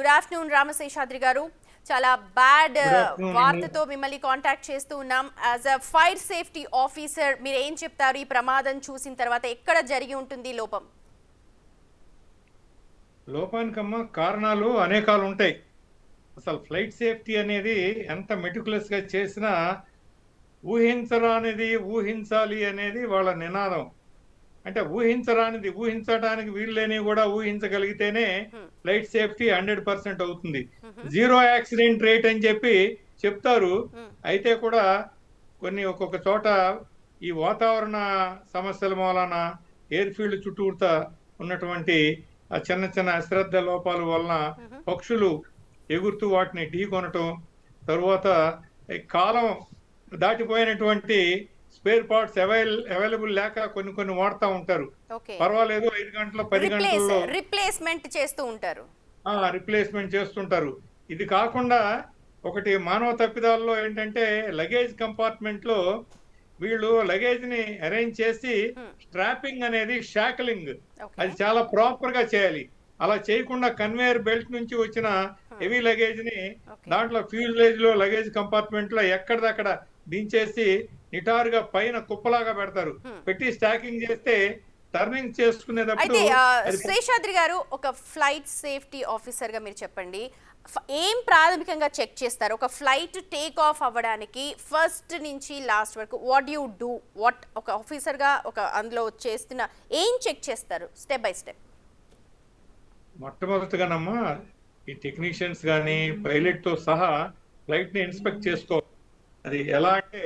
Good afternoon రామశేషాద్రి గారు. చాలా bad good afternoon అండి. వార్తతో మిమ్మల్ని కాంటాక్ట్ చేస్తూ ఉన్నాం. As a fire safety officer మీరు ఏం చెప్తారు? ఈ ప్రమాదం చూసిన తర్వాత ఎక్కడ జరిగి ఉంటుంది లోపం? లోపానికమ్మా కారణాలు అనేకాలు ఉంటాయి. అసలు ఫ్లైట్ సేఫ్టీ అనేది ఎంత మెటికులస్ గా చేసినా ఊహించరానిది ఊహించాలి అనేది వాళ్ళ నినాదం. అంటే ఊహించరానిది ఊహించడానికి వీల్లేనివి కూడా ఊహించగలిగితేనే ఫ్లైట్ సేఫ్టీ 100% అవుతుంది. జీరో యాక్సిడెంట్ రేట్ అని చెప్పి చెప్తారు. అయితే కూడా ఒక్కొక్క చోట ఈ వాతావరణ సమస్యల మూలన ఎయిర్ ఫీల్డ్ చుట్టూతా ఉన్నటువంటి ఆ చిన్న చిన్న అశ్రద్ధ లోపాల వలన పక్షులు ఎగురుతూ వాటిని ఢీ కొనటం, తరువాత ఈ కాలం దాటిపోయినటువంటి స్పేర్ పార్ట్స్ అవైలబుల్ లేక కొన్ని వాడుతూ ఉంటారు. ఓకే, పర్వాలేదు 5 గంటలు 10 గంటల్లో రిప్లేస్మెంట్ చేస్తూ ఉంటారు. రిప్లేస్మెంట్ చేస్తుంటారు. ఇది కాకుండా ఒకటి మానవ తప్పిదాల్లో ఏంటంటే లగేజ్ కంపార్ట్మెంట్ లో వీళ్ళు లగేజ్ ని అరేంజ్ చేసి స్ట్రాపింగ్ అనేది షాకలింగ్ అది చాలా ప్రాపర్ గా చేయాలి. అలా చేయకుండా కన్వేయర్ బెల్ట్ నుంచి వచ్చిన హెవీ లగేజ్ ని దాంట్లో ఫ్యూజలేజ్ లో లగేజ్ కంపార్ట్మెంట్ లో ఎక్కడిదక్కడ దించేసి నిటారుగా పైన కుప్పలాగా పెడతారు. పెట్టి స్టాకింగ్ చేస్తే టర్నింగ్ చేసుకునేటప్పుడు అయితే శేషాద్రి గారు, ఒక ఫ్లైట్ సేఫ్టీ ఆఫీసర్ గా మీరు చెప్పండి, ఏం ప్రాథమికంగా చెక్ చేస్తారు? ఒక ఫ్లైట్ టేక్ ఆఫ్ అవ్వడానికి ఫస్ట్ నుంచి లాస్ట్ వరకు వాట్ యు డూ, వాట్ ఒక ఆఫీసర్ గా ఒక అందులో చేస్తున్న ఏం చెక్ చేస్తారు స్టెప్ బై స్టెప్? మొట్టమొదటిగానమ్మా ఈ టెక్నీషియన్స్ కానీ పైలట్ తో సహా ఫ్లైట్ ని ఇన్స్పెక్ట్ చేసుకోవాలి. అది ఎలా అంటే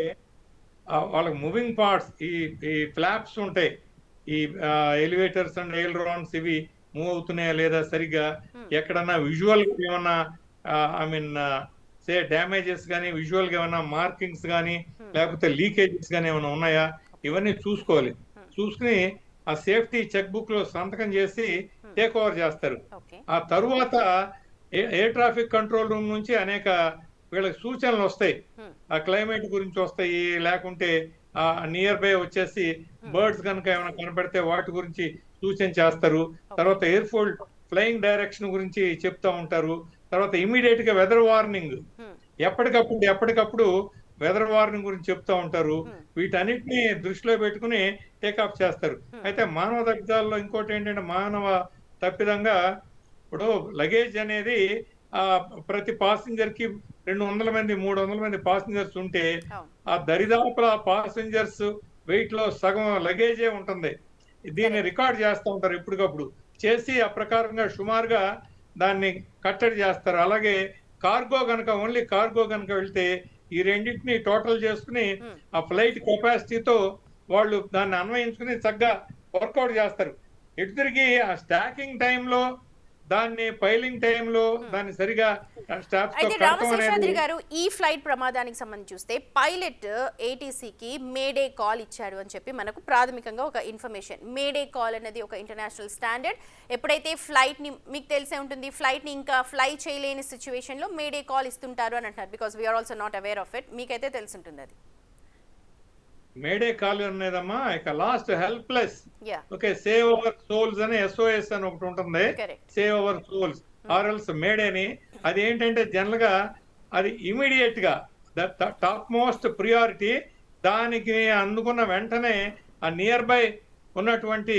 వాళ్ళకి మూవింగ్ పార్ట్స్ ఈ ఫ్లాప్స్ ఉంటాయి, ఈ ఎలివేటర్స్ అండ్ ఎయిల్రాన్స్ ఇవి మూవ్ అవుతున్నాయా లేదా సరిగ్గా, ఎక్కడన్నా విజువల్ ఏమన్నా ఐ మీన్ సే డ్యామేజెస్ కానీ విజువల్ గా ఏమన్నా మార్కింగ్స్ కానీ లేకపోతే లీకేజెస్ కానీ ఏమైనా ఉన్నాయా, ఇవన్నీ చూసుకోవాలి. చూసుకుని ఆ సేఫ్టీ చెక్ బుక్ లో సంతకం చేసి టేక్ ఓవర్ చేస్తారు. ఆ తరువాత ఎయిర్ ట్రాఫిక్ కంట్రోల్ రూమ్ నుంచి అనేక వీళ్ళకి సూచనలు వస్తాయి. ఆ క్లైమేట్ గురించి వస్తాయి, లేకుంటే ఆ నియర్ బై వచ్చేసి బర్డ్స్ కనుక ఏమైనా కనపడితే వాటి గురించి సూచన చేస్తారు. తర్వాత ఎయిర్ ఫోల్డ్ ఫ్లయింగ్ డైరెక్షన్ గురించి చెప్తా ఉంటారు. తర్వాత ఇమీడియట్ గా వెదర్ వార్నింగ్ ఎప్పటికప్పుడు వెదర్ వార్నింగ్ గురించి చెప్తా ఉంటారు. వీటన్నిటిని దృష్టిలో పెట్టుకుని టేకాఫ్ చేస్తారు. అయితే మానవ తప్పిదాల్లో ఇంకోటి ఏంటంటే మానవ తప్పిదంగా ఇప్పుడు లగేజ్ అనేది ప్రతి పాసింజర్ కి 200 మంది 300 మంది పాసింజర్స్ ఉంటే ఆ దరిదాపుల పాసింజర్స్ వెయిట్ లో సగం లగేజే ఉంటుంది. దీన్ని రికార్డ్ చేస్తూ ఉంటారు ఎప్పటికప్పుడు. చేసి ఆ ప్రకారంగా సుమారుగా దాన్ని కట్టడి చేస్తారు. అలాగే కార్గో గనక ఓన్లీ కార్గో గనక వెళ్తే ఈ రెండింటిని టోటల్ చేసుకుని ఆ ఫ్లైట్ కెపాసిటీతో వాళ్ళు దాన్ని అన్వయించుకుని చక్కగా వర్కౌట్ చేస్తారు. ఎటు తిరిగి ఆ స్టాకింగ్ టైంలో దాన్ని పైలింగ్ టైంలో దాన్ని సరిగా స్టాఫ్స్ తో అయితే కట్టడం అనేది. రామశేషాద్రి గారు, ఈ ఫ్లైట్ ప్రమాదానికి సంబంధించి చూస్తే పైలట్ ఏటీసీకి మేడే కాల్ ఇచ్చాడు అని చెప్పి మనకు ప్రాథమికంగా ఒక ఇన్ఫర్మేషన్. మేడే కాల్ అనేది ఒక ఇంటర్నేషనల్ స్టాండర్డ్. ఎప్పుడైతే ఫ్లైట్ ని మీకు తెలిసే ఉంటుంది, ఫ్లైట్ ని ఇంకా ఫ్లై చేయలేని సిచ్యువేషన్ లో మేడే కాల్ ఇస్తుంటారు అని అంటారు. Because we're also not aware of it. మీకైతే తెలిసి ఉంటుంది అది. మేడే కాల్ అనేదమ్మా ఇక last helpless. Okay, save our souls అని SOS అని ఒకటి ఉంటుంది. సేవ్ అవర్ సోల్స్ ఆర్ఎల్స్ మేడేని. అది ఏంటంటే జనరల్ గా అది ఇమీడియట్ గా టాప్ మోస్ట్ ప్రియారిటీ. దానికి అందుకున్న వెంటనే ఆ నియర్ బై ఉన్నటువంటి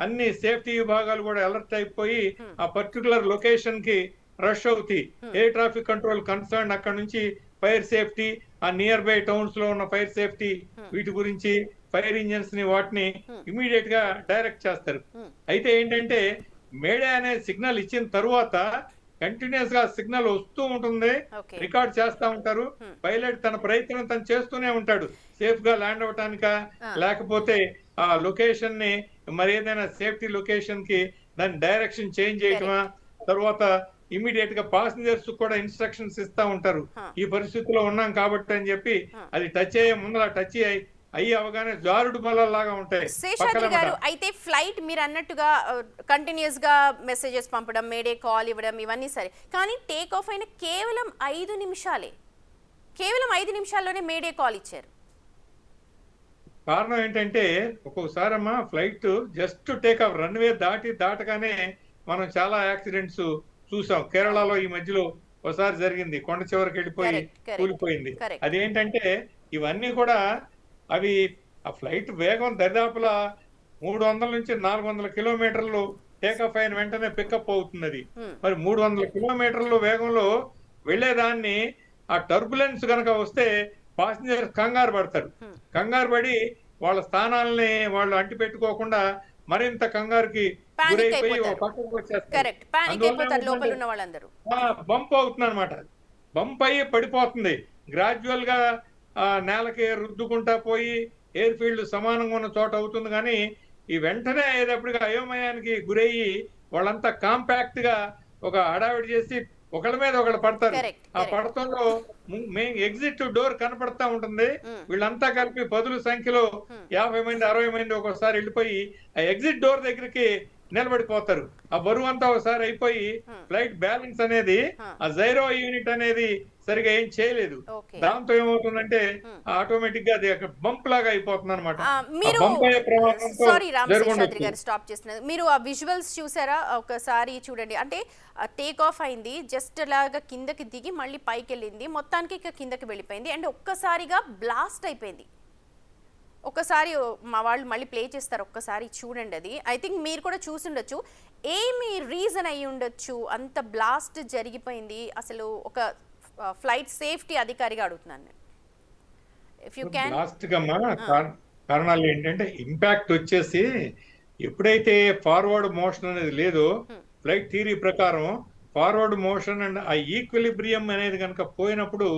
అన్ని సేఫ్టీ విభాగాలు కూడా అలర్ట్ అయిపోయి ఆ పర్టికులర్ లొకేషన్ కి రష్ అవుతాయి. ఎయిర్ ట్రాఫిక్ కంట్రోల్ కన్సర్న్ అక్కడ నుంచి ఫైర్ సేఫ్టీ, ఆ నియర్ బై టౌన్స్ లో ఉన్న ఫైర్ సేఫ్టీ వీటి గురించి ఫైర్ ఇంజిన్స్ ని వాటిని ఇమీడియట్ గా డైరెక్ట్ చేస్తారు. అయితే ఏంటంటే మేడే అనే సిగ్నల్ ఇచ్చిన తరువాత కంటిన్యూస్ గా సిగ్నల్ వస్తూ ఉంటుంది, రికార్డ్ చేస్తా ఉంటారు. పైలట్ తన ప్రయత్నం తను చేస్తూనే ఉంటాడు, సేఫ్ గా ల్యాండ్ అవటానిక లేకపోతే ఆ లొకేషన్ ని మరి ఏదైనా సేఫ్టీ లొకేషన్ కి దాని డైరెక్షన్ చేంజ్ చేయటమా. తర్వాత ఇమీడియట్ గా పాసింజర్స్ కూడా ఇన్స్ట్రక్షన్స్ ఇస్తా ఉంటారు. ఈ పరిస్థితిలో ఉన్నాం కాబట్టి అని చెప్పి అది టచ్ అయ్యే ముందర టచ్ అయ్యి అవగానే జారుడు బల్లలాగా ఉంటాయి. శేషాద్రి గారు, అయితే ఫ్లైట్ మీరు అన్నట్టుగా కంటిన్యూస్ గా మెసేజెస్ పంపడం, మేడే కాల్ ఇవ్వడం ఇవన్నీ సరే, కానీ టేక్ ఆఫ్ అయిన కేవలం 5 నిమిషాలే, కేవలం 5 నిమిషాల్లోనే మేడే కాల్ ఇచ్చారు. కారణం ఏంటంటే ఒక్కొక్కసారి అమ్మా flight just take off runway దాటగానే మనం చాలా యాక్సిడెంట్స్ చూసాం. కేరళలో ఈ మధ్యలో ఒకసారి జరిగింది. కొండ చివరికి వెళ్ళిపోయి కరెక్ట్ కూలిపోయింది. కరెక్ట్ అదేంటంటే ఇవన్నీ కూడా అవి ఆ ఫ్లైట్ వేగం దరిదాపులా 300 నుంచి 400 కిలోమీటర్లు టేకాఫ్ అయిన వెంటనే పికప్ అవుతుంది అది. మరి 300 కిలోమీటర్ల వేగంలో వెళ్ళేదాన్ని ఆ టర్బులెన్స్ కనుక వస్తే పాసింజర్ కంగారు పడతారు. కంగారు పడి వాళ్ళ స్థానాలని వాళ్ళు అంటి పెట్టుకోకుండా మరింత కంగారుకి పానిక్ గురైపోయి ఒక అయిపోతారు. పక్కకు వచ్చేస్తారు. కరెక్ట్ పానిక్ అందువల్ల అయిపోతారు లోపల ఏమవుతుందంటే ఉన్న వాళ్ళందరూ. బంప్ అవుతుంది అనమాట. బంప్ అయ్యి పడిపోతుంది. గ్రాడ్యువల్ గా నేలకి రుద్దుకుంటా పోయి ఎయిర్ ఫీల్డ్ సమానంగా ఉన్న చోట అవుతుంది. కానీ ఈ వెంటనే అయ్యేటప్పటికి అయోమయానికి గురయ్యి వాళ్ళంతా కాంపాక్ట్ గా ఒక హడావిడి చేసి ఒకళ్ళ మీద ఒకళ్ళు పడతారు. కరెక్ట్ ఆ పడతంలో మెయిన్ ఎగ్జిట్ డోర్ కనపడతా ఉంటుంది. వీళ్ళంతా కలిపి పదుల సంఖ్యలో 50 మంది 60 మంది ఒక్కోసారి వెళ్ళిపోయి ఆ ఎగ్జిట్ డోర్ దగ్గరికి నిలబడిపోతారు. ఆ బరువు అంతా ఒకసారి అయిపోయి ఫ్లైట్ బ్యాలెన్స్ అనేది ఆ జైరో యూనిట్ అనేది సరిగా ఏం చేయలేదు. ఓకే దాంతో ఏమవుతుందంటే ఆటోమేటిక్ గా అది బంప్ లాగా అయిపోతుంది అనమాట. మీరు బంప్ అయ్యే ప్రమాదంతో సారీ రామశేషాద్రి జరుగుండొచ్చు. గారు స్టాప్ చేస్తున్నారు. మీరు ఆ విజువల్స్ చూసారా? ఒకసారి చూడండి. అంటే టేక్ ఆఫ్ అయింది, జస్ట్ లాగా కిందకి దిగి మళ్ళీ పైకి వెళ్ళింది, మొత్తానికి ఇక కిందకి వెళ్ళిపోయింది అండ్ ఒక్కసారిగా బ్లాస్ట్ అయిపోయింది. ఒక్కసారి మా వాళ్ళు మళ్ళీ ప్లే చేస్తారు, ఒక్కసారి చూడండి. అది ఐ థింక్ మీరు కూడా చూసుండొచ్చు. ఏమి రీజన్ అయి ఉండొచ్చు అంత బ్లాస్ట్ జరిగిపోయింది? అసలు ఒక ఫ్లైట్ సేఫ్టీ అధికారిగా అడుగుతున్నాను నేను. If you can. లాస్ట్ గమ్మా కారణాలు ఏంటంటే ఇంపాక్ట్ వచ్చేసి ఎప్పుడైతే ఫార్వర్డ్ మోషన్ అనేది లేదో ఫ్లైట్ థియరీ ప్రకారం ఫార్వర్డ్ మోషన్ అండ్ ఆ ఈక్విలిబ్రియం అనేది కనుక పోయినప్పుడు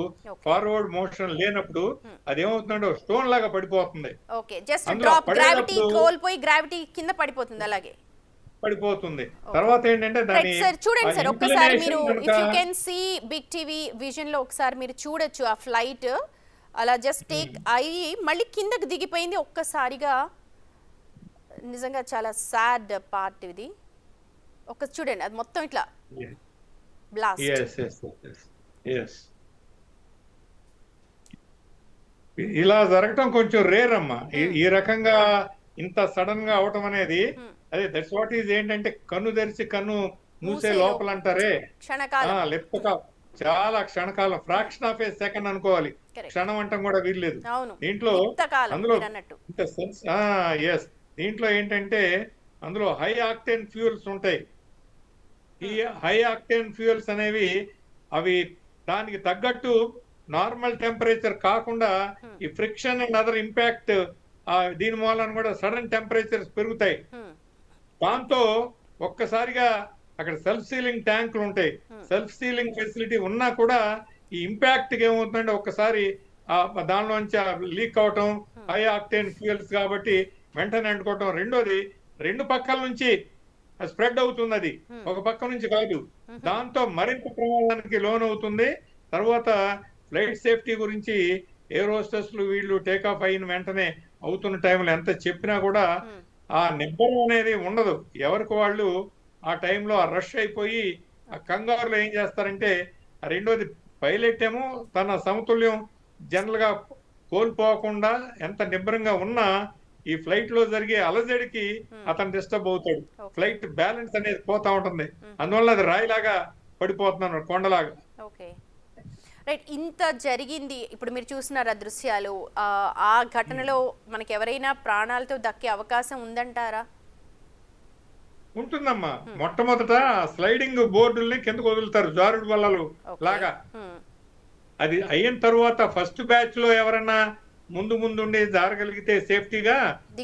ఫార్వర్డ్ మోషన్ లేనప్పుడు అదేమవుతుందంటే స్టోన్ లాగా పడిపోతుంది. ఓకే జస్ట్ అందులో డ్రాప్ గ్రావిటీ పడేటప్పుడు కోల్పోయి గ్రావిటీ కింద పడిపోతుంది అలాగే. పడిపోతుంది. తర్వాత ఏంటంటే దాని సార్ చూడండి సార్ ఒక్కసారి మీరు inclination ఇఫ్ యూ కనుక can see big television లో ఒకసారి మీరు చూడొచ్చు ఆ ఫ్లైట్ అలా జస్ట్ టేక్ అయ్యి మళ్ళీ కిందకి దిగిపోయింది ఒక్కసారిగా. నిజంగా చాలా సాడ్ పార్ట్ ఇది. ఒక చూడండి అది మొత్తం ఇట్లా బ్లాస్ట్. yes. ఇలా జరగటం కొంచెం రేర్ అమ్మా. ఈ రకంగా ఇంత సడన్ గా అవటం అనేది అదే దట్స్ వాట్ ఈజ్ ఏంటంటే కన్ను తెరిచి కన్ను మూసే లోపల అంటారే క్షణకాలం. లెప్పక చాలా క్షణకాలం, ఫ్రాక్షన్ ఆఫ్ ఏ సెకండ్ అనుకోవాలి. Correct. క్షణం అంటాం కూడా వీల్లేదు అవును దీంట్లో. ఇంతకాలం అందులో మీరు అన్నట్టు. ఇంత సెన్స్ ఎస్ దీంట్లో ఏంటంటే అందులో హై ఆక్టేన్ ఫ్యూయల్స్ ఉంటాయి. ఈ హై ఆక్టేన్ ఫ్యూయల్స్ అనేవి అవి దానికి తగ్గట్టు నార్మల్ టెంపరేచర్ కాకుండా ఈ ఫ్రిక్షన్ అండ్ అదర్ ఇంపాక్ట్ దీని మూలన కూడా సడన్ టెంపరేచర్స్ పెరుగుతాయి. దాంతో ఒక్కసారిగా అక్కడ సెల్ఫ్ సీలింగ్ ట్యాంకులు ఉంటాయి. సెల్ఫ్ సీలింగ్ ఫెసిలిటీ ఉన్నా కూడా ఈ ఇంపాక్ట్ ఏమవుతుందంటే ఒక్కసారి దానిలోంచి లీక్ అవటం, హై ఆక్టేన్ ఫ్యూయల్స్ కాబట్టి వెంటనే అంటుకోవటం. రెండోది రెండు పక్కల నుంచి స్ప్రెడ్ అవుతుంది. అది ఒక పక్క నుంచి కాదు. దాంతో మరింత ప్రమాదానికి లోన్ అవుతుంది. తర్వాత ఫ్లైట్ సేఫ్టీ గురించి ఎయిర్ హోస్టెస్లు వీళ్ళు టేకాఫ్ అయిన వెంటనే అవుతున్న టైంలో ఎంత చెప్పినా కూడా ఆ నిబ్బరం అనేది ఉండదు. ఎవరికి వాళ్ళు ఆ టైంలో ఆ రష్ అయిపోయి ఆ కంగారులో ఏం చేస్తారంటే రెండోది పైలట్ ఏమో తన సమతుల్యం జనరల్ గా కోల్పోకుండా ఎంత నిబ్బరంగా ఉన్నా ఈ ఫ్లైట్ లో జరిగే అలజడికి అతను డిస్టర్బ్ అవుతాడు. ఫ్లైట్ బ్యాలెన్స్ అనేది పోతా ఉంటుంది. అందువల్ల అది రాయిలాగా పడిపోతున్నాడు, కొండలాగా. Okay right. ఇంత జరిగింది, ఇప్పుడు మీరు చూస్తున్నారు ఆ దృశ్యాలు. ఆ ఘటనలో మనకి ఎవరైనా ప్రాణాలతో దక్కే అవకాశం ఉందంటారా? ఉంటుందమ్మా. మొట్టమొదట స్లైడింగ్ బోర్డుల్ని కిందకు వదులుతారు, జారుడు బల్లలు లాగా. అది అయిన తర్వాత ఫస్ట్ బ్యాచ్ లో ఎవరన్నా ముందు ఉండి జారగలిగితే సేఫ్టీగా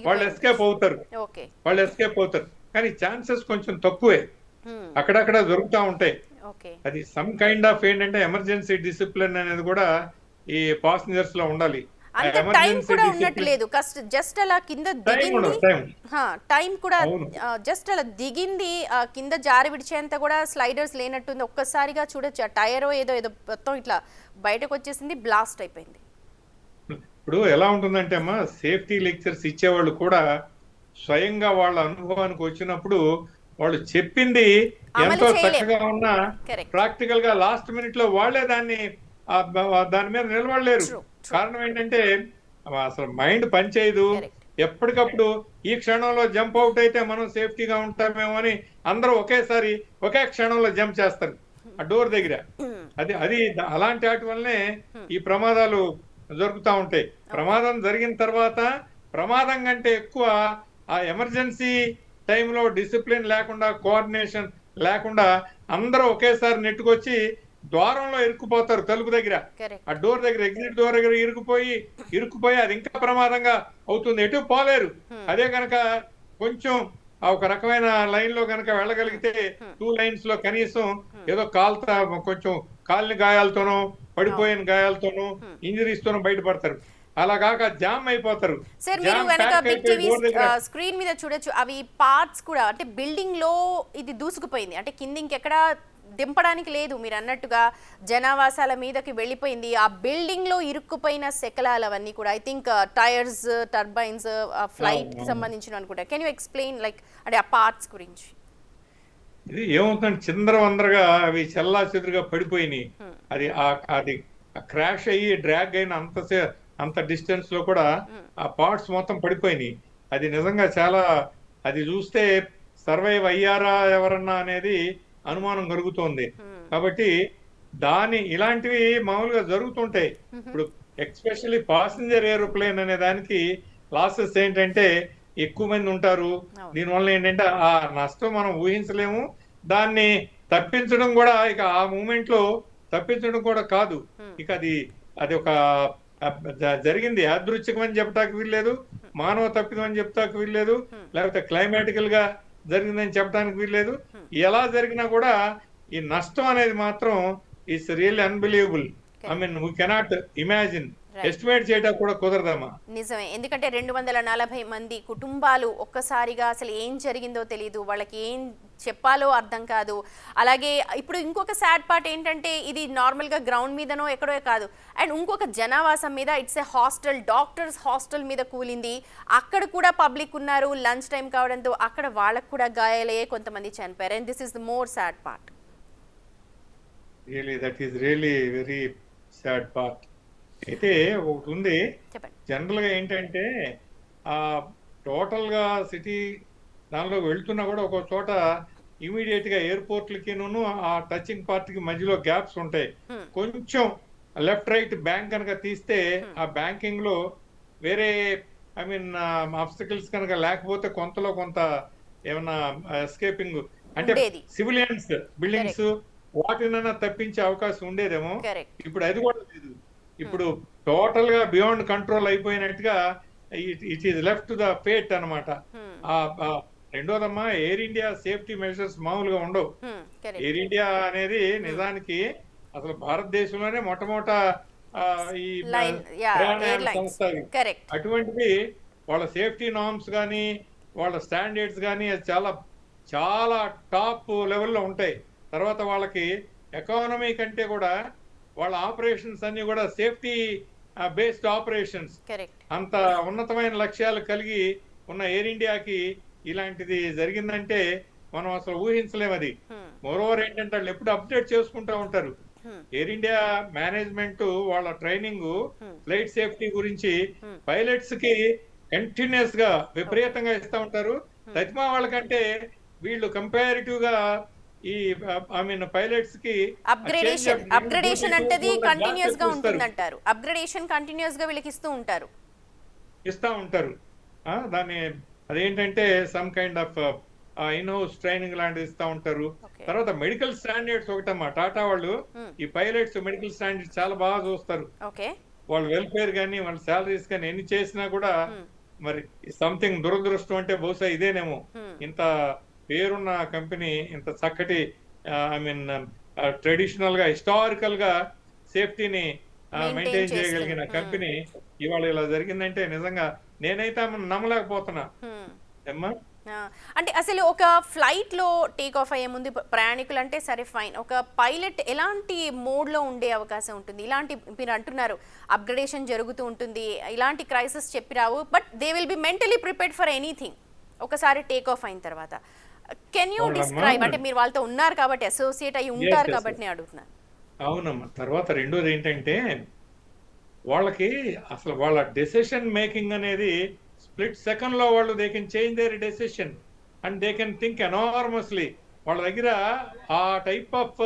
వాళ్ళు ఎస్కేప్ అవుతారు. కానీ ఛాన్సెస్ కొంచెం తక్కువే, అక్కడక్కడ జరుగుతూ ఉంటాయి. అది సమ్ కైండ్ ఆఫ్ ఏంటంటే ఎమర్జెన్సీ డిసిప్లిన్ అనేది కూడా ఈ పాసెంజర్స్ లో ఉండాలి. అంత టైం కూడా ఉండట్లేదు. జస్ట్ అలా కింద దిగింది, టైం కూడా జస్ట్ అలా దిగింది, కింద జారి విడిచేంత కూడా స్లైడర్స్ లేనట్టుంది. ఒక్కసారిగా చూడొచ్చు ఆ టైర్ ఏదో మొత్తం ఇట్లా బయటకు వచ్చేసింది, బ్లాస్ట్ అయిపోయింది. ఇప్పుడు ఎలా ఉంటుందంటే అమ్మా, సేఫ్టీ లెక్చర్స్ ఇచ్చేవాళ్ళు కూడా స్వయంగా వాళ్ళ అనుభవానికి వచ్చినప్పుడు వాళ్ళు చెప్పింది ఎంతో చక్కగా ఉన్నా ప్రాక్టికల్ గా లాస్ట్ మినిట్ లో వాళ్ళే దాని మీద నిలబడలేరు. కారణం ఏంటంటే అసలు మైండ్ పనిచేయదు, ఎప్పటికప్పుడు ఈ క్షణంలో జంప్ అవుట్ అయితే మనం సేఫ్టీగా ఉంటామేమో అని అందరూ ఒకేసారి ఒకే క్షణంలో జంప్ చేస్తారు ఆ డోర్ దగ్గర. అలాంటి వాటి వల్లనే ఈ ప్రమాదాలు జరుగుతూ ఉంటాయి. ప్రమాదం జరిగిన తర్వాత ప్రమాదం కంటే ఎక్కువ ఆ ఎమర్జెన్సీ టైంలో డిసిప్లిన్ లేకుండా, కోఆర్డినేషన్ లేకుండా అందరూ ఒకేసారి నెట్టుకొచ్చి ద్వారంలో ఇరుక్కుపోతారు, తలుపు దగ్గర, ఆ డోర్ దగ్గర, ఎగ్జిట్ డోర్ దగ్గర ఇరుక్కుపోయి అది ఇంకా ప్రమాదంగా అవుతుంది, ఎటు పోలేరు. అదే కనుక కొంచెం ఒక రకమైన లైన్ లో కనుక వెళ్ళగలిగితే 2 లైన్స్ లో కనీసం ఏదో కొంచెం కాలిన గాయాలతోనో పడిపోయిన గాయాలతోనో ఇంజరీస్ తోనో బయటపడతారు. అలా కాక జామ్ అయిపోతారు. సార్ మీరు వెనక బిగ్ టీవీ స్క్రీన్ మీద చూడొచ్చు, అవి పార్ట్స్ కూడా అంటే బిల్డింగ్ లో ఇది దూసుకుపోయింది, అంటే కింద ఇంకెక్కడ దింపడానికి లేదు. మీరు అన్నట్టుగా జనావాసాల మీదకి వెళ్ళిపోయింది. ఆ బిల్డింగ్ లో ఇరుక్కుపోయిన శకలాలు అవన్నీ కూడా I think tyres, turbines, flight కి సంబంధించిన అనుకుంటా. కెన్ యూ ఎక్స్ప్లెయిన్ లైక్ అంటే ఆ పార్ట్స్ గురించి? ఇది ఏమవుతుంది, చిందరవందరగా అవి చెల్లా చెదురుగా పడిపోయినాయి. అది క్రాష్ అయ్యి డ్రాగ్ అయిన అంత డిస్టెన్స్ లో కూడా ఆ పార్ట్స్ మొత్తం పడిపోయినాయి. అది నిజంగా చాలా, అది చూస్తే సర్వైవ్ అయ్యారా ఎవరన్నా అనేది అనుమానం కలుగుతోంది. కాబట్టి ఇలాంటివి మామూలుగా జరుగుతుంటాయి. ఇప్పుడు ఎక్స్పెషల్లీ పాసింజర్ ఏరోప్లేన్ అనే దానికి లాసెస్ ఏంటంటే ఎక్కువ మంది ఉంటారు. దీనివల్ల ఏంటంటే ఆ నష్టం మనం ఊహించలేము. దాన్ని తప్పించడం కూడా ఇక ఆ మూమెంట్ లో తప్పించడం కూడా కాదు. ఇక అది ఒక జరిగింది యాదృచ్ఛికం అని చెప్పడానికి వీల్లేదు, మానవ తప్పిదం అని చెప్తానికి వీల్లేదు, లేకపోతే క్లైమాటికల్ గా జరిగిందని చెప్పడానికి వీల్లేదు. ఎలా జరిగినా కూడా ఈ నష్టం అనేది మాత్రం it's really unbelievable. I mean we cannot imagine, estimate చేయడం కూడా కుదరదమ్మా. నిజమే, ఎందుకంటే 240 మంది కుటుంబాలు ఒక్కసారిగా అసలు ఏం జరిగిందో తెలియదు, వాళ్ళకి ఏం చెప్పాలో అర్థం కాదు. అలాగే ఇప్పుడు ఇంకొక సాడ్ పార్ట్ ఏంటంటే ఇది నార్మల్గా గ్రౌండ్ మీదనో ఎక్కడో కాదు, అండ్ ఇంకొక జనావాసం మీద, it's a hostel, doctors hostel మీద కూలింది. అక్కడ కూడా పబ్లిక్ ఉన్నారు, లంచ్ టైం కావడంతో అక్కడ వాళ్ళకు కూడా గాయాలయ్యే కొంతమంది చనిపోయారు. And this is the more sad part. Really that is really very sad part. అయితే ఒకటి ఉంది, జనరల్ గా ఏంటంటే ఆ టోటల్ గా సిటీ దానిలో వెళ్తున్నా కూడా ఒక చోట ఇమీడియట్ గా ఎయిర్పోర్ట్లకి ఆ టచింగ్ పార్ట్ కి మధ్యలో గ్యాప్స్ ఉంటాయి. కొంచెం లెఫ్ట్ రైట్ బ్యాంక్ కనుక తీస్తే ఆ బ్యాంకింగ్ లో వేరే ఐ మీన్ ఆబ్స్టికల్స్ కనుక లేకపోతే కొంతలో కొంత ఏమన్నా ఎస్కేపింగ్ అంటే సివిలియన్స్ బిల్డింగ్స్ వాటినైనా తప్పించే అవకాశం ఉండేదేమో. ఇప్పుడు అది కూడా లేదు. ఇప్పుడు టోటల్ గా బియాండ్ కంట్రోల్ అయిపోయినట్టుగా it is left to the fate అనమాట. రెండోదమ్మా, ఎయిర్ ఇండియా సేఫ్టీ మెజర్స్ మామూలుగా ఉండవు. ఎయిర్ ఇండియా అనేది నిజానికి అసలు భారతదేశంలోనే మొట్టమొదట ఈ ప్రయాణ సంస్థ. అటువంటిది వాళ్ళ సేఫ్టీ నార్మ్స్ కానీ వాళ్ళ స్టాండర్డ్స్ కానీ చాలా చాలా టాప్ లెవెల్లో ఉంటాయి. తర్వాత వాళ్ళకి ఎకానమీ కంటే కూడా వాళ్ళ ఆపరేషన్స్ అన్ని కూడా సేఫ్టీ బేస్డ్ ఆపరేషన్స్. అంత ఉన్నతమైన లక్ష్యాలు కలిగి ఉన్న ఎయిర్ ఇండియాకి ఇలాంటిది జరిగిందంటే మనం అసలు ఊహించలేము. అది మోరోవర్ ఏంటంటే వాళ్ళు ఎప్పుడు అప్డేట్ చేసుకుంటా ఉంటారు. ఎయిర్ ఇండియా మేనేజ్మెంట్ వాళ్ళ ట్రైనింగ్ ఫ్లైట్ సేఫ్టీ గురించి పైలట్స్ కి కంటిన్యూస్ గా విపరీతంగా ఇస్తా ఉంటారు. తజ్మా వాళ్ళకంటే వీళ్ళు కంపారిటివ్ గా ఈ ఐ మీన్ పైలట్స్ కి అప్గ్రేడేషన్ అంటది కంటిన్యూస్ గా ఉంటుందంటారు. అప్గ్రేడేషన్ కంటిన్యూస్ గా వీళ్ళకి ఇస్తా ఉంటారు. దాన్ని అదేంటంటే some kind of in house training లాంటిది ఇస్తా ఉంటారు. తర్వాత మెడికల్ స్టాండర్డ్స్ ఒకటమ్మా, టాటా వాళ్ళు ఈ పైలట్స్ మెడికల్ స్టాండర్డ్స్ చాలా బాగా చూస్తారు. వాళ్ళ వెల్ఫేర్ కానీ వాళ్ళ శాలరీస్ కానీ ఎన్ని చేసినా కూడా మరి సంథింగ్ దురదృష్టం అంటే బహుశా ఇదేనేమో. ఇంత పేరున్న కంపెనీ, ఇంత చక్కటి ఐ మీన్ ట్రెడిషనల్ గా హిస్టారికల్ గా సేఫ్టీని మెయింటైన్ చేయగలిగిన కంపెనీ ఇవాళ ఇలా జరిగిందంటే నిజంగా నేనైతే నమ్మలేకపోతున్నా. అంటే అసలు ఒక ఫ్లైట్ లో టేక్ ఆఫ్ అయ్యే ముందు ప్రయాణికులు అంటే సరే ఫైన్, ఒక పైలట్ ఎలాంటి మోడ్ లో ఉండే అవకాశం ఉంటుంది? ఇలాంటి మీరు అంటున్నారు అప్గ్రేడేషన్ జరుగుతూ ఉంటుంది, ఇలాంటి క్రైసిస్ చెప్పిరావు, but they will be mentally prepared for anything ఒకసారి టేక్ ఆఫ్ అయిన తర్వాత. కెన్ యూ డిస్క్రైబ్, అంటే మీరు వాళ్ళతో ఉన్నారు కాబట్టి, అసోసియేట్ అయ్యి ఉంటారు కాబట్టి నేను అడుగుతున్నాను. అవునమ్మా. తర్వాత రెండోది ఏంటంటే వాళ్ళకి అసలు వాళ్ళ డెసిషన్ మేకింగ్ అనేది స్ప్లిట్ సెకండ్ లో వాళ్ళు they can change their decision and they can think enormously. వాళ్ళ దగ్గర ఆ టైప్ ఆఫ్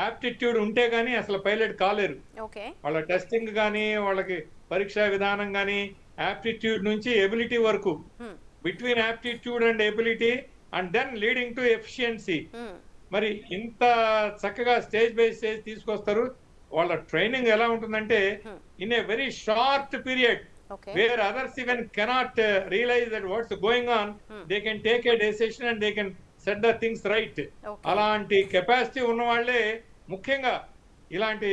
యాప్టిట్యూడ్ ఉంటే గానీ అసలు పైలట్ కాలేరు. ఓకే. వాళ్ళ టెస్టింగ్ కానీ వాళ్ళకి పరీక్షా విధానం కానీ యాప్టిట్యూడ్ నుంచి ఎబిలిటీ వరకు, hmm. Between aptitude and ability and then leading to efficiency. Hmm. మరి ఇంత చక్కగా స్టేజ్ బై స్టేజ్ తీసుకొస్తారు. వాళ్ళ ట్రైనింగ్ ఎలా ఉంటుందంటే hmm. In a very short period okay. Where others even cannot realise that what's going on, hmm. They can take a decision and they can set the things right. Okay. అలాంటి capacity ఉన్న వాళ్ళే ముఖ్యంగా ఇలాంటి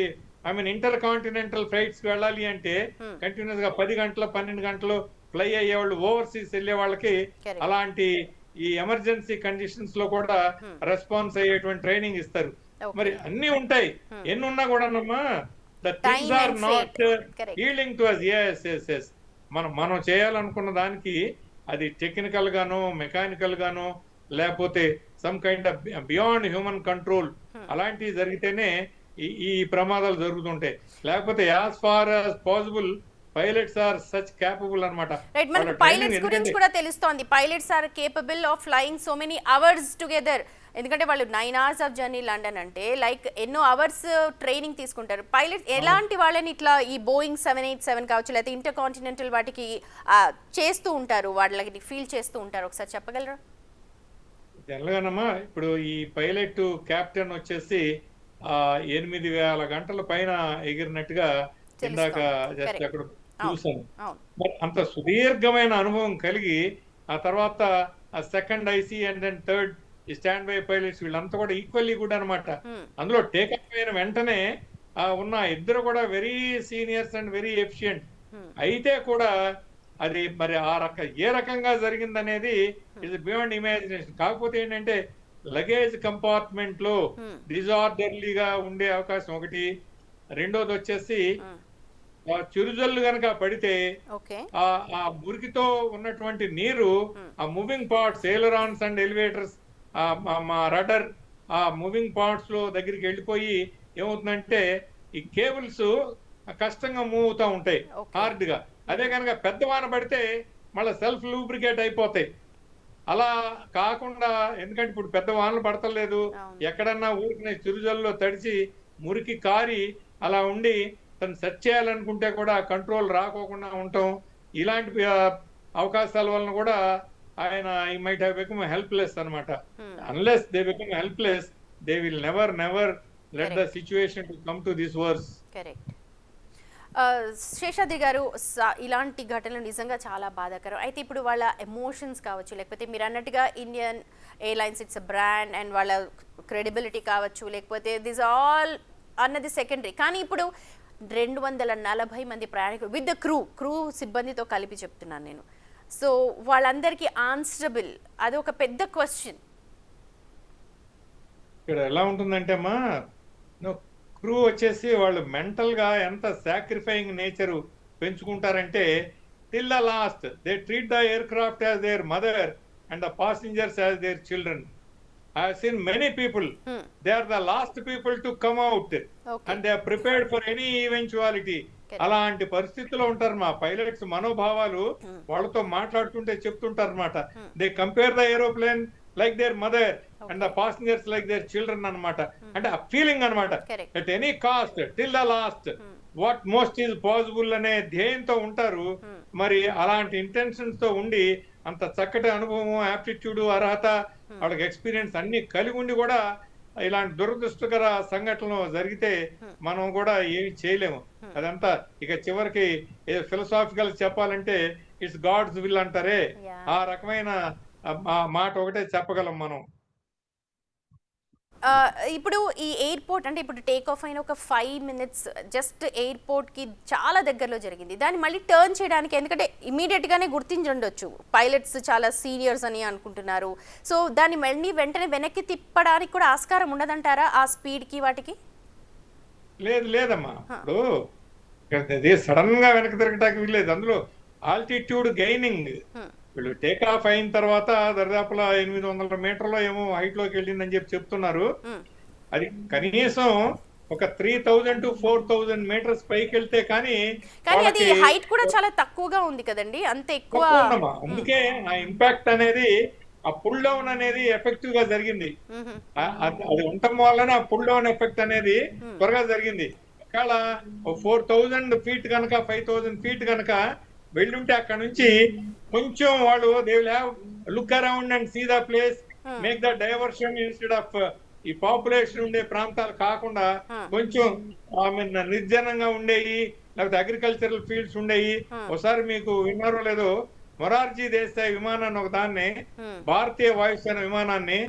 inter continental flights వెళ్ళాలి అంటే హ్మ్. Continuous గా 10 గంటలు 12 గంటలు ఫ్లై అయ్యేవాళ్ళు, ఓవర్సీస్ వెళ్ళే వాళ్ళకి కరెక్ట్. అలాంటి ఈ ఎమర్జెన్సీ కండిషన్స్ లో కూడా హ్మ్. రెస్పాన్స్ అయ్యేటువంటి ట్రైనింగ్ ఇస్తారు. మరి ఓకే. అన్ని ఉంటాయి, హ్మ్. ఎన్ని ఉన్నా కూడానమ్మా the things time are and not fate. Correct. Yielding to us. Yes yes yes. మనం చేయాలనుకున్న దానికి అది టెక్నికల్ గానో మెకానికల్ గానో లేకపోతే some kind of beyond human control hmm. అలాంటివి జరిగితేనే ఈ ప్రమాదాలు జరుగుతుంటాయి. లేకపోతే as far as possible pilots are such capable అన్నమాట. రైట్. వాళ్ళ మనకు ట్రైనింగ్ పైలట్స్ గురించి ఎందుకంటే కూడా తెలుస్తోంది. Pilots are capable of flying so many hours together. ఎందుకంటే వాళ్ళు 9 hours ఆఫ్ జర్నీ లండన్ అంటే లైక్ ఎన్నో అవర్స్ ట్రైనింగ్ తీసుకుంటారు. పైలట్స్ ఎలాంటి వాళ్ళని ఇట్లా ఈ బోయింగ్ 787 కావచ్చు లేకపోతే ఇంటర్ కాంటినెంటల్ వాటికి చేస్తూ ఉంటారు, వాళ్ళకి ఫీల్ చేస్తూ ఉంటారు, ఒకసారి చెప్పగలరా? జనరల్గానమ్మా ఇప్పుడు ఈ పైలట్ కెప్టెన్ వచ్చేసి 8,000 గంటల పైన ఎగిరినట్టుగా ఇందాక తెలుస్తోంది. Just correct. అక్కడ అవును. చూసాను. అవును. మరి అంత సుదీర్ఘమైన అనుభవం కలిగి ఆ తర్వాత ఆ second IC and then third standby pilots వీళ్ళంతా కూడా ఈక్వల్లీ గుడ్ అనమాట. హ్మ్. అందులో టేకప్ అయిన వెంటనే ఉన్న ఇద్దరు కూడా very seniors and very efficient. హ్మ్. అయితే కూడా అది మరి ఏ రకంగా జరిగిందనేది హ్మ్. Is beyond imagination. కాకపోతే ఏంటంటే లగేజ్ కంపార్ట్మెంట్ లో హ్మ్. డిజార్డర్లీగా ఉండే అవకాశం ఒకటి. రెండోది వచ్చేసి హ్మ్. చిరుజల్లు గనక పడితే ఓకే. ఆ ఆ మురికితో ఉన్నటువంటి నీరు హ్మ్. ఆ మూవింగ్ పార్ట్స్ ఎయిలరాన్స్ అండ్ ఎలివేటర్స్ మా రడర్ ఆ మూవింగ్ పార్ట్స్ లో దగ్గరికి వెళ్ళిపోయి ఏమవుతుందంటే ఈ కేబుల్స్ కష్టంగా మూవ్ అవుతా ఉంటాయి ఓకే. హార్డ్ గా. అదే కనుక పెద్ద వాన పడితే మళ్ళీ సెల్ఫ్ లూబ్రికేట్ అయిపోతాయి. అలా కాకుండా ఎందుకంటే ఇప్పుడు పెద్ద వానలు పడతలేదు, అవును. ఎక్కడన్నా ఊరికినే చిరుజల్లో తడిచి మురికి కారి అలా ఉండి తను సెట్ చేయాలనుకుంటే కూడా కంట్రోల్ రాకోకుండా ఉండటం, ఇలాంటి అవకాశాల వలన కూడా ఆయన he might have become helpless అనమాట. Hmm. Unless they become helpless they will never never let the correct. Situation to come to this worse. Correct. Seshadri గారు, ఇలాంటి ఘటనలు నిజంగా చాలా బాధాకరం. అయితే ఇప్పుడు వాళ్ళ ఎమోషన్స్ కావచ్చు, లేకపోతే మీరు అన్నట్టుగా Indian airlines it's a brand and వాళ్ళ క్రెడిబిలిటీ కావచ్చు, లేకపోతే దిస్ ఆల్ అన్నది సెకండరీ. కానీ ఇప్పుడు 240 మంది ప్రయాణికులు విత్ ద క్రూ సిబ్బందితో కలిపి చెప్తున్నాను నేను. సో వాళ్ళందరికీ ఆన్సరబుల్, అది ఒక పెద్ద క్వశ్చన్. ఇక్కడ ఎలా ఉంటుందంటే అమ్మా క్రూ వచ్చేసి వాళ్ళు మెంటల్ గా ఎంత సాక్రిఫైయింగ్ నేచర్ పెంచుకుంటారంటే till the last they treat the aircraft as their mother and the passengers as their children. I have seen many people, they are the last people to come out okay. And they are prepared for any eventuality. అలాంటి పరిస్థితుల్లో ఉంటారు మా pilots. మనోభావాలు వాళ్ళతో మాట్లాడుతుంటే చెప్తుంటారు అనమాట. They compare the aeroplane like there mother and the passengers like their children అన్నమాట. అంటే ఆ ఫీలింగ్ అనమాట. Correct. At any cost till the last what most is possible అనే ధ్యేయంతో ఉంటారు. మరి అలాంటి ఇంటెన్షన్స్ తో ఉండి అంత చక్కటి అనుభవం, యాప్టిట్యూడ్, అర్హత, వాళ్ళకి ఎక్స్పీరియన్స్ అన్ని కలిగి ఉండి కూడా ఇలాంటి దురదృష్టకర సంఘటనలు జరిగితే మనం కూడా ఏమి చేయలేము. అదంతా ఇక చివరికి ఫిలసాఫికల్ చెప్పాలంటే ఇట్స్ గాడ్స్ విల్ అంటారే, ఆ రకమైన మాట ఒకటే చెప్పగలం మనం. ఇప్పుడు ఈ ఎయిర్పోర్ట్ అంటే ఇప్పుడు టేక్ ఆఫ్ అయిన ఒక 5 minutes జస్ట్ ఎయిర్పోర్ట్కి చాలా దగ్గరలో జరిగింది. దాన్ని మళ్ళీ టర్న్ చేయడానికి, ఎందుకంటే ఇమీడియట్గానే గుర్తించుండొచ్చు పైలట్స్ చాలా సీనియర్స్ అని అనుకుంటున్నారు. సో దాన్ని మళ్ళీ వెంటనే వెనక్కి తిప్పడానికి కూడా ఆస్కారం ఉండదంటారా ఆ స్పీడ్కి వాటికి? లేదమ్మా, ఇప్పుడు సడన్ గా వెనక్కి తిరగటానికి వీల్లేదు. అందులో ఆల్టిట్యూడ్ గెయినింగ్ వీళ్ళు టేక్ ఆఫ్ అయిన తర్వాత దరిదాపులా 800 మీటర్లో ఏమో హైట్ లోకి వెళ్ళిందని చెప్తున్నారు. అది కనీసం ఒక 3000 to 4000 మీటర్స్ పైకి వెళ్తే కానీ కానీ అది వాళ్ళకి హైట్ కూడా చాలా తక్కువగా ఉంది కదండి, అంత ఎక్కువ. తక్కువ ఉందమ్మా. అందుకే ఆ ఇంపాక్ట్ అనేది, ఆ పుల్ డౌన్ అనేది ఎఫెక్టివ్ గా జరిగింది. మ్మ్. అది ఉండటం వల్లనే ఆ పుల్ డౌన్ ఎఫెక్ట్ అనేది త్వరగా జరిగింది. ఒకవేళ 4000 ఫీట్ కనుక 5000 ఫీట్ కనుక వెళ్ళుంటే అక్కడ నుంచి కొంచెం వాళ్ళు they will have look around and see the place, make the diversion instead of ఈ పాపులేషన్ ఉండే ప్రాంతాలు కాకుండా కొంచెం ఐ మీన్ నిర్జనంగా ఉండేవి, లేకపోతే అగ్రికల్చరల్ ఫీల్డ్స్ ఉండేవి. ఒకసారి మీకు విన్నారో లేదో, మొరార్జీ దేశాయ్ విమానాన్ని ఒక దాన్ని, భారతీయ వాయుసేన విమానాన్ని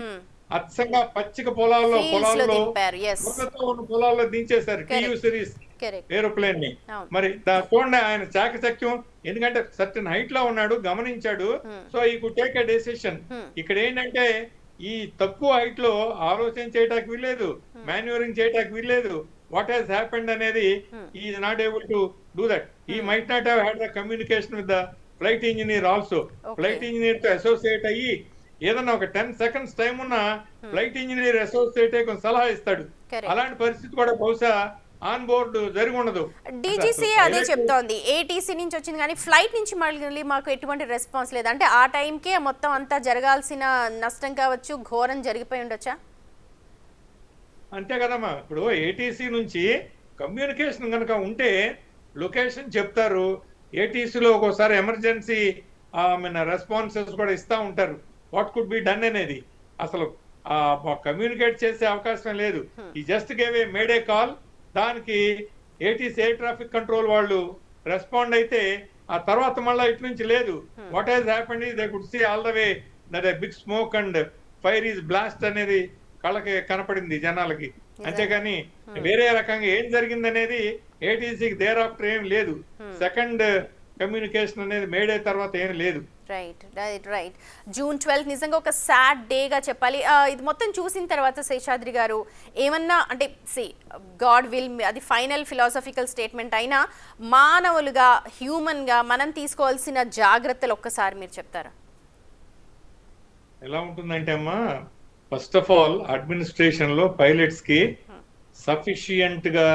అచ్చంగా పచ్చిక పొలాల్లో Fields లో దింపారు, yes. ముళ్ళతో ఉన్న పొలాల్లో దించేశారు టియు సిరీస్ Correct. ఏరోప్లేన్ ని. అవును. మరి చూడండి ఆయన చాకచక్యం, ఎందుకంటే సర్టన్ హైట్ లో ఉన్నాడు, గమనించాడు. సో ఈ కుడ్ టేక్ ఎ డెసిషన్. ఇక్కడ ఏంటంటే ఈ తక్కువ హైట్ లో ఆలోచన చేయడానికి వీల్లేదు, మాన్యూరింగ్ చేయడానికి వీల్లేదు. వాట్ హాస్ హ్యాపెండ్ అనేది he not able to do that. He might not have had the communication with the flight engineer also. Flight engineer తో అసోసియేట్ అయ్యి ఏదన్నా ఒక 10 seconds టైం ఉన్న ఫ్లైట్ ఇంజనీర్ అసోసియేట్ అయ్యి కొంచెం సలహా ఇస్తాడు. Correct. అలాంటి పరిస్థితి కూడా బహుశా ఆన్ బోర్డు జరిగి ఉండదు. డీజీసీ అదే చెప్తోంది, ఏటీసీ నుంచి వచ్చింది కానీ ఫ్లైట్ నుంచి మళ్ళీ మాకు ఎటువంటి రెస్పాన్స్ లేదు అంటే, ఆ టైంకే మొత్తం అంతా జరగాల్సిన నష్టం కావచ్చు, ఘోరం జరిగిపోయి ఉండొచ్చా? అంతే కదమ్మా. ఇప్పుడు ఏటీసీ నుంచి కమ్యూనికేషన్ కనుక ఉంటే లొకేషన్ చెప్తారు. ఏటీసీలో ఒక్కోసారి ఎమర్జెన్సీ రెస్పాన్సెస్ కూడా ఇస్తా ఉంటారు, వాట్ కుడ్ బి డన్ అనేది. అసలు కమ్యూనికేట్ చేసే అవకాశం లేదు. ఈ just gave a mayday call, దానికి ఏటీసీ ఎయిర్ ట్రాఫిక్ కంట్రోల్ వాళ్ళు రెస్పాండ్ అయితే ఆ తర్వాత మళ్ళీ ఇటు నుంచి లేదు. What he's happened is they could see all the way that a big smoke and fire is blast అనేది కళ్ళకి కనపడింది జనాలకి. అంతేగాని వేరే రకంగా ఏం జరిగింది అనేది ఏటీసీకి దేర్ ఆఫ్టర్ ఏం లేదు. సెకండ్ కమ్యూనికేషన్ అనేది మేడే తర్వాత ఏం లేదు. Right right right. June 12 నిజంగా ఒక సాడ్ డేగా చెప్పాలి. ఇది మొత్తం చూసిన తర్వాత శేషాద్రి గారు ఏమన్నా అంటే, గాడ్ విల్, అది ఫైనల్ ఫిలాసఫికల్ స్టేట్మెంట్ అయినా మానవులుగా, హ్యూమన్గా మనం తీసుకోవాల్సిన జాగ్రత్తలు ఒక్కసారి మీరు చెప్తారా? ఎలా ఉంటుందంటే అమ్మా, ఫస్ట్ ఆఫ్ ఆల్ అడ్మినిస్ట్రేషన్ లో పైలట్స్ కి సఫిషియంట్ గా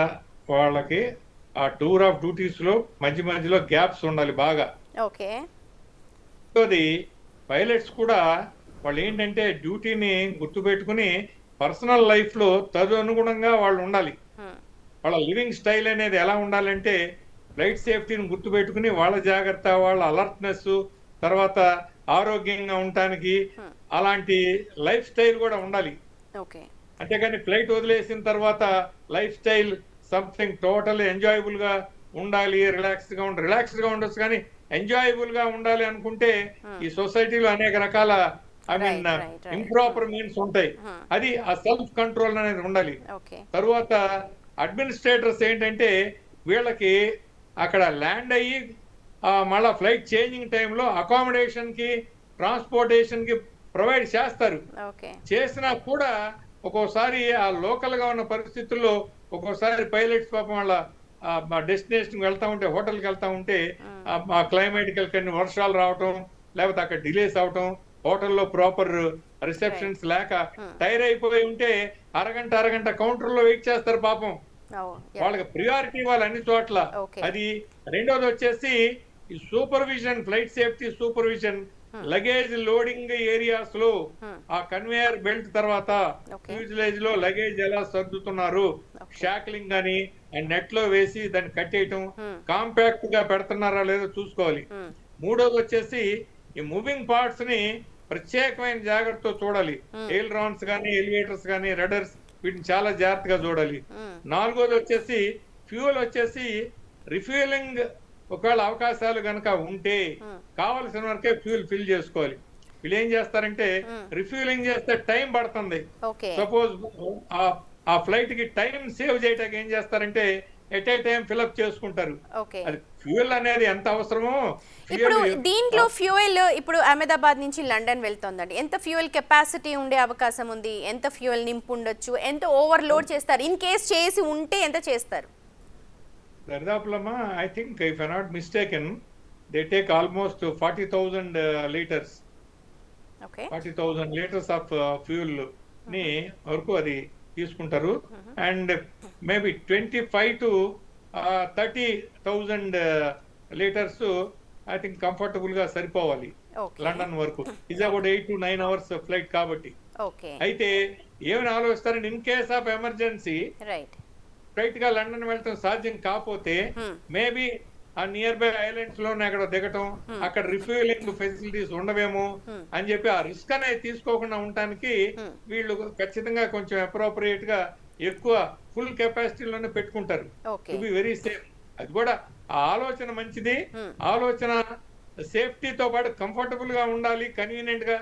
వాళ్ళకి ఆ టూర్ ఆఫ్ డ్యూటీస్ లో మధ్య మధ్యలో గ్యాప్స్ ఉండాలి బాగా. ఓకే. అది పైలట్స్ కూడా వాళ్ళు ఏంటంటే డ్యూటీని గుర్తుపెట్టుకుని పర్సనల్ లైఫ్ లో తదనుగుణంగా వాళ్ళు ఉండాలి. వాళ్ళ లివింగ్ స్టైల్ అనేది ఎలా ఉండాలంటే ఫ్లైట్ సేఫ్టీని గుర్తుపెట్టుకుని వాళ్ళ జాగ్రత్త, వాళ్ళ అలర్ట్నెస్, తర్వాత ఆరోగ్యంగా ఉండటానికి అలాంటి లైఫ్ స్టైల్ కూడా ఉండాలి. ఓకే. అంతేగాని ఫ్లైట్ వదిలేసిన తర్వాత life style something total enjoyable గా ఉండాలి, రిలాక్స్డ్ గా ఉండొచ్చు, కానీ ఎంజాయబుల్ గా ఉండాలి అనుకుంటే ఈ సొసైటీలో అనేక రకాల ఇంప్రాపర్ మీన్స్ ఉంటాయి. అది ఆ సెల్ఫ్ కంట్రోల్ అనేది ఉండాలి. తరువాత అడ్మినిస్ట్రేటర్స్ ఏంటంటే వీళ్ళకి అక్కడ ల్యాండ్ అయ్యి మళ్ళా ఫ్లైట్ చేంజింగ్ టైంలో అకామిడేషన్ కి, ట్రాన్స్పోర్టేషన్ కి ప్రొవైడ్ చేస్తారు. చేసినా కూడా ఒక్కోసారి ఆ లోకల్ గా ఉన్న పరిస్థితుల్లో ఒక్కోసారి పైలట్స్ పాపం వాళ్ళ డెస్టినేషన్ వెళ్తా ఉంటే, హోటల్కి వెళ్తా ఉంటే ఆ క్లైమేటికల్ కొన్ని వర్షాలు రావటం, లేకపోతే అక్కడ డిలేస్ అవటం, హోటల్లో ప్రాపర్ రిసెప్షన్స్ లేక టైర్ అయిపోయి ఉంటే అరగంట కౌంటర్ లో వెయిట్ చేస్తారు పాపం. వాళ్ళకి ప్రియారిటీ ఇవ్వాలి అన్ని చోట్ల. అది. రెండోది వచ్చేసి ఈ supervision, flight safety supervision, luggage loading areas లో ఆ కన్వేయర్ బెల్ట్ తర్వాత ఫ్యూజిలేజ్ లో లగేజ్ ఎలా సర్దుతున్నారు, షాక్లింగ్ అని నెట్ లో వేసి దాన్ని కట్టేయటం, కాంపాక్ట్ గా పెడుతున్నారా లేదో చూసుకోవాలి. మూడోది వచ్చేసి ఈ మూవింగ్ పార్ట్స్ ని ప్రత్యేకమైన జాగ్రత్తతో చూడాలి. ఎయిల్రాన్స్ గానీ, ఎలివేటర్స్ గానీ, రడర్స్, వీటిని చాలా జాగ్రత్తగా చూడాలి. నాలుగోది వచ్చేసి ఫ్యూయల్ వచ్చేసి రిఫ్యూయలింగ్ ఒకవేళ అవకాశాలు గనక ఉంటే కావలసిన వరకే ఫ్యూల్ ఫిల్ చేసుకోవాలి. వీళ్ళు ఏం చేస్తారంటే రిఫ్యూలింగ్ చేస్తే టైం పడుతుంది. సపోజ్ ఆ ఫ్లైట్ కి టైం సేవ్ చేయడానికి ఏం చేస్తారంటే ఎట్ ఏ టైం ఫిల్అప్ చేసుకుంటారు. అది ఫ్యూయల్ అనేది ఎంత అవసరమో. ఇప్పుడు దీంట్లో ఫ్యూయల్, ఇప్పుడు అహ్మదాబాద్ నుంచి లండన్ వెళ్తుందండి, ఎంత ఫ్యూయల్ కెపాసిటీ ఉండే అవకాశం ఉంది? ఎంత ఫ్యూయల్ నింపు ఉండొచ్చు? ఎంత ఓవర్లోడ్ చేస్తారు? ఇన్ కేస్ చేసి ఉంటే ఎంత చేస్తారు? దరిదాపులమ్మా, I think if I not mistaken they take almost 40,000 litres. 40,000 litres of fuel ని వరకు అది తీసుకుంటారు. And maybe 25 to 30,000 litres I think comfortable గా సరిపోవాలి ఓకే లండన్ వరకు. ఇది అబౌట్ 8 to 9 hours ఫ్లైట్ కాబట్టి. ఓకే అయితే ఏమని ఆలోచిస్తారంటే in case of emergency right straight గా లండన్ వెళ్ళటం సాధ్యం కాకపోతే మేబీ ఆ నియర్ బై ఐలాండ్స్ లోనే అక్కడ దిగటం, అక్కడ రిఫ్యూలింగ్ ఫెసిలిటీస్ ఉండవేమో అని చెప్పి ఆ రిస్క్ అనేది తీసుకోకుండా ఉండటానికి వీళ్ళు ఖచ్చితంగా కొంచెం అప్రోప్రియేట్ గా ఎక్కువ ఫుల్ కెపాసిటీలోనే పెట్టుకుంటారు okay to be very safe. అది కూడా ఆ ఆలోచన మంచిది. ఆలోచన సేఫ్టీతో పాటు కంఫర్టబుల్ గా ఉండాలి, కన్వీనియంట్ గా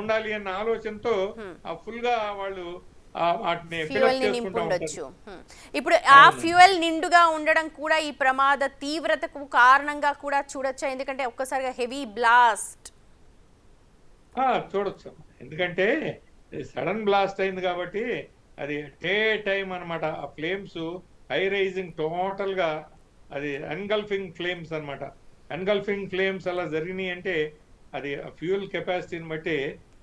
ఉండాలి అన్న ఆలోచనతో ఫుల్ గా వాళ్ళు వాటిని ఫ్యూయల్ ఫిలప్ ని చేసుకుంటూ ఉంటారు. నింపుండొచ్చు. ఇప్పుడు ఆ ఫ్యూయల్ నిండుగా ఉండడం కూడా ఈ ప్రమాద తీవ్రతకు కారణంగా కూడా చూడొచ్చా? ఎందుకంటే ఒక్కసారిగా హెవీ బ్లాస్ట్. చూడొచ్చు, ఎందుకంటే సడన్ బ్లాస్ట్ అయింది కాబట్టి అది డే టైం అన్నమాట. ఆ ఫ్లేమ్స్ హై రైజింగ్ టోటల్ గా అది ఎన్గల్ఫింగ్ ఫ్లేమ్స్ అన్నమాట. ఎన్గల్ఫింగ్ ఫ్లేమ్స్ అలా జరిగినాయి అంటే అది ఫ్యూయల్ కెపాసిటీని బట్టి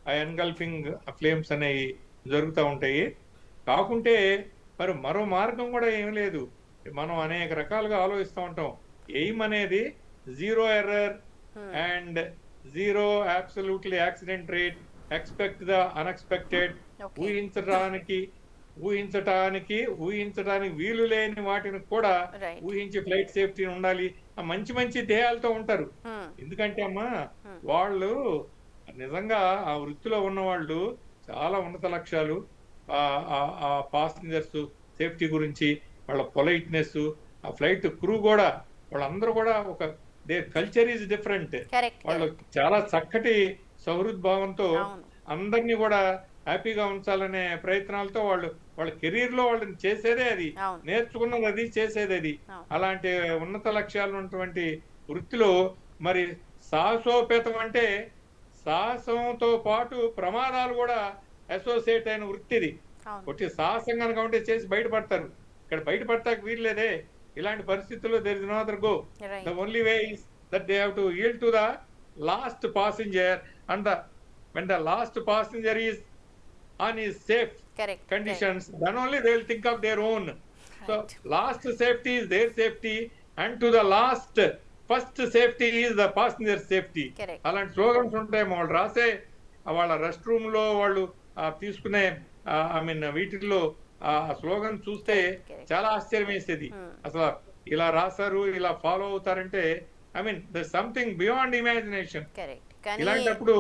ఆ ఎన్గల్ఫింగ్ ఫ్లేమ్స్ అనేవి జరుగుతూ ఉంటాయి. కాకుంటే మరి మరో మార్గం కూడా ఏం లేదు. మనం అనేక రకాలుగా ఆలోచిస్తూ ఉంటాం. ఎయిమ్ అనేది zero error and zero absolutely accident rate, expect the unexpected, okay ఊహించటానికి వీలు లేని వాటిని కూడా రైట్ ఊహించి ఫ్లైట్ సేఫ్టీ ఉండాలి. ఆ మంచి మంచి ధ్యేయాలతో ఉంటారు. ఎందుకంటే అమ్మా వాళ్ళు నిజంగా ఆ వృత్తిలో ఉన్న వాళ్ళు చాలా ఉన్నత లక్ష్యాలు, ఆ పాసింజర్స్ సేఫ్టీ గురించి, వాళ్ళ పొలైట్నెస్, ఆ ఫ్లైట్ క్రూ కూడా వాళ్ళందరూ కూడా ఒక their culture is different. Correct వాళ్ళు చాలా చక్కటి సౌహృద్భావంతో అవును అందరినీ కూడా హ్యాపీగా ఉంచాలనే ప్రయత్నాలతో వాళ్ళ కెరీర్ లో వాళ్ళని చేసేదే అది, అవును నేర్చుకున్నది అది, చేసేది అది. అవును అలాంటి ఉన్నత లక్ష్యాలు ఉన్నటువంటి వృత్తిలో మరి సాహసోపేతం అంటే సాహసంతో పాటు ప్రమాదాలు కూడా అసోసియేట్ అయిన వృత్తి ఇది. అవును కొట్టి సాహసం కనుక ఉంటే చేసి బయటపడతారు. ఇక్కడ బయటపడతాక వీల్లేదే. ఇలాంటి పరిస్థితుల్లో there is no other go. The right only way is that they have to yield to the last passenger and when the last passenger is on his safe correct conditions, then only they will think of their own. So last safety is their safety, and to the last first safety is the passenger safety. Correct అలాంటి slogans ఉంటాయి వాళ్ళు రాసే వాళ్ళ rest room లో వాళ్ళు తీసుకునే I mean వీటిల్లో ఆ స్లోగన్ చూస్తే Correct. చాలా ఆశ్చర్యం వేసేది. అసలు ఇలా రాశారు, ఇలా ఫాలో అవుతారంటే I mean the something beyond imagination. Correct కానీ ఇలాంటప్పుడు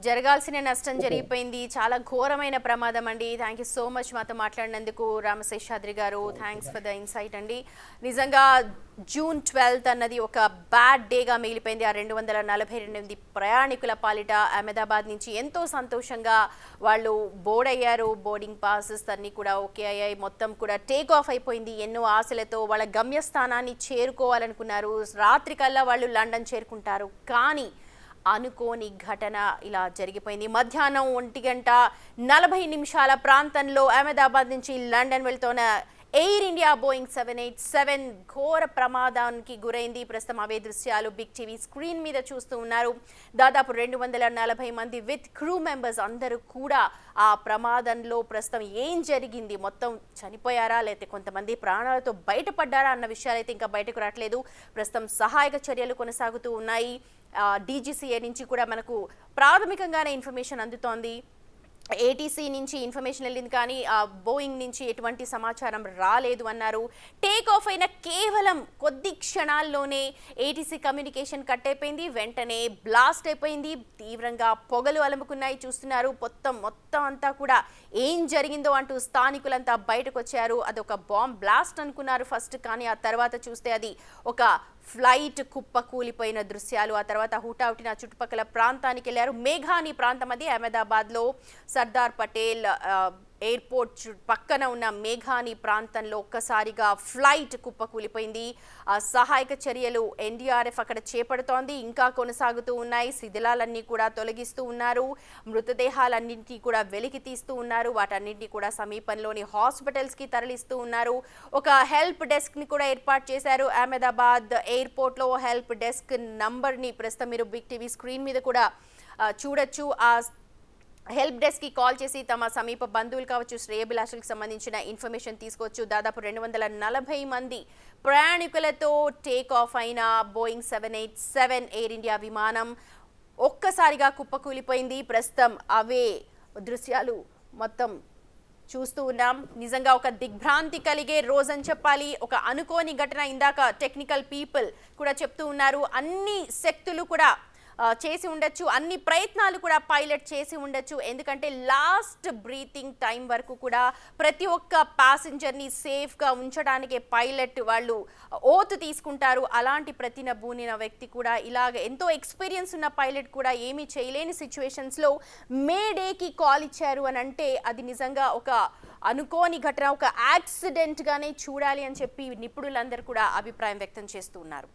జరగాల్సిన నష్టం జరిగిపోయింది. చాలా ఘోరమైన ప్రమాదం అండి. థ్యాంక్ యూ సో మచ్ మాతో మాట్లాడినందుకు రామశేషాద్రి గారు. థ్యాంక్స్ ఫర్ ద ఇన్సైట్ అండి. నిజంగా June 12th అన్నది ఒక బ్యాడ్ డేగా మిగిలిపోయింది. ఆ 242 ప్రయాణికుల పాలిట. అహ్మదాబాద్ నుంచి ఎంతో సంతోషంగా వాళ్ళు బోర్డ్ అయ్యారు. బోర్డింగ్ పాసెస్ అన్నీ కూడా ఓకే అయ్యాయి. మొత్తం కూడా టేక్ ఆఫ్ అయిపోయింది. ఎన్నో ఆశలతో వాళ్ళ గమ్యస్థానాన్ని చేరుకోవాలనుకున్నారు. రాత్రికల్లా వాళ్ళు లండన్ చేరుకుంటారు. కానీ అనుకోని ఘటన ఇలా జరిగిపోయింది. మధ్యాహ్నం 1:40 ప్రాంతంలో అహ్మదాబాద్ నుంచి లండన్ వెళ్తున్న ఎయిర్ ఇండియా బోయింగ్ 787 ఘోర ప్రమాదానికి గురైంది. ప్రస్తుతం అవే దృశ్యాలు బిగ్ టీవీ స్క్రీన్ మీద చూస్తూ ఉన్నారు. దాదాపు 240 మంది విత్ క్రూ మెంబర్స్ అందరూ కూడా ఆ ప్రమాదంలో ప్రస్తుతం ఏం జరిగింది, మొత్తం చనిపోయారా లేకపోతే కొంతమంది ప్రాణాలతో బయటపడ్డారా అన్న విషయాలు అయితే ఇంకా బయటకు రావట్లేదు. ప్రస్తుతం సహాయక చర్యలు కొనసాగుతూ ఉన్నాయి. DGCA నుంచి కూడా మనకు ప్రాథమికంగానే ఇన్ఫర్మేషన్ అందుతోంది. ఏటీసీ నుంచి ఇన్ఫర్మేషన్ వెళ్ళింది కానీ బోయింగ్ నుంచి ఎటువంటి సమాచారం రాలేదు అన్నారు. టేక్ ఆఫ్ అయిన కేవలం కొద్ది క్షణాల్లోనే ఏటీసీ కమ్యూనికేషన్ కట్ అయిపోయింది. వెంటనే బ్లాస్ట్ అయిపోయింది. తీవ్రంగా పొగలు అలుముకున్నాయి. చూస్తున్నారు మొత్తం అంతా కూడా ఏం జరిగిందో అంటూ స్థానికులంతా బయటకు వచ్చారు. అదొక బాంబ్ బ్లాస్ట్ అనుకున్నారు ఫస్ట్, కానీ ఆ తర్వాత చూస్తే అది ఒక ఫ్లైట్ కుప్ప కూలిపోయిన దృశ్యాలు. ఆ తర్వాత హుటాహుటిన చుట్టుపక్కల ప్రాంతానికి వెళ్ళారు. మేఘాని ప్రాంతం అది అహ్మదాబాద్లో సర్దార్ పటేల్ ఎయిర్పోర్ట్ పక్కన ఉన్న మేఘాని ప్రాంతంలో ఒక్కసారిగా ఫ్లైట్ కుప్పకూలిపోయింది. సహాయక చర్యలు ఎన్డీఆర్ఎఫ్ అక్కడ చేపడుతోంది, ఇంకా కొనసాగుతూ ఉన్నాయి. శిథిలాలన్నీ కూడా తొలగిస్తూ ఉన్నారు. మృతదేహాలన్నింటినీ కూడా వెలికి తీస్తూ ఉన్నారు. వాటన్నింటినీ కూడా సమీపంలోని హాస్పిటల్స్కి తరలిస్తూ ఉన్నారు. ఒక హెల్ప్ డెస్క్ని కూడా ఏర్పాటు చేశారు. అహ్మదాబాద్ ఎయిర్పోర్ట్లో హెల్ప్ డెస్క్ నంబర్ని ప్రస్తుతం మీరు బిగ్ టీవీ స్క్రీన్ మీద కూడా చూడొచ్చు. ఆ హెల్ప్ డెస్క్కి కాల్ చేసి తమ సమీప బంధువులు కావచ్చు, శ్రేయభిలాషులకు సంబంధించిన ఇన్ఫర్మేషన్ తీసుకోవచ్చు. దాదాపు 240 మంది ప్రయాణికులతో టేక్ ఆఫ్ అయిన బోయింగ్ 787 ఎయిర్ ఇండియా విమానం ఒక్కసారిగా కుప్పకూలిపోయింది. ప్రస్తుతం అవే దృశ్యాలు మొత్తం చూస్తూ ఉన్నాం. నిజంగా ఒక దిగ్భ్రాంతి కలిగే రోజని చెప్పాలి. ఒక అనుకోని ఘటన. ఇందాక టెక్నికల్ పీపుల్ కూడా చెప్తూ ఉన్నారు, అన్ని శక్తులు కూడా చేసి ఉండొచ్చు, అన్ని ప్రయత్నాలు కూడా పైలట్ చేసి ఉండొచ్చు. ఎందుకంటే లాస్ట్ బ్రీతింగ్ టైం వరకు కూడా ప్రతి ఒక్క ప్యాసింజర్ని సేఫ్గా ఉంచడానికే పైలట్ వాళ్ళు ఓత్ తీసుకుంటారు. అలాంటి ప్రతినబూనిన వ్యక్తి కూడా ఇలాగ ఎంతో ఎక్స్పీరియన్స్ ఉన్న పైలట్ కూడా ఏమీ చేయలేని సిచ్యువేషన్స్లో మే డేకి కాల్ ఇచ్చారు అని అంటే అది నిజంగా ఒక అనుకోని ఘటన, ఒక యాక్సిడెంట్గానే చూడాలి అని చెప్పి నిపుణులందరూ కూడా అభిప్రాయం వ్యక్తం చేస్తూ ఉన్నారు.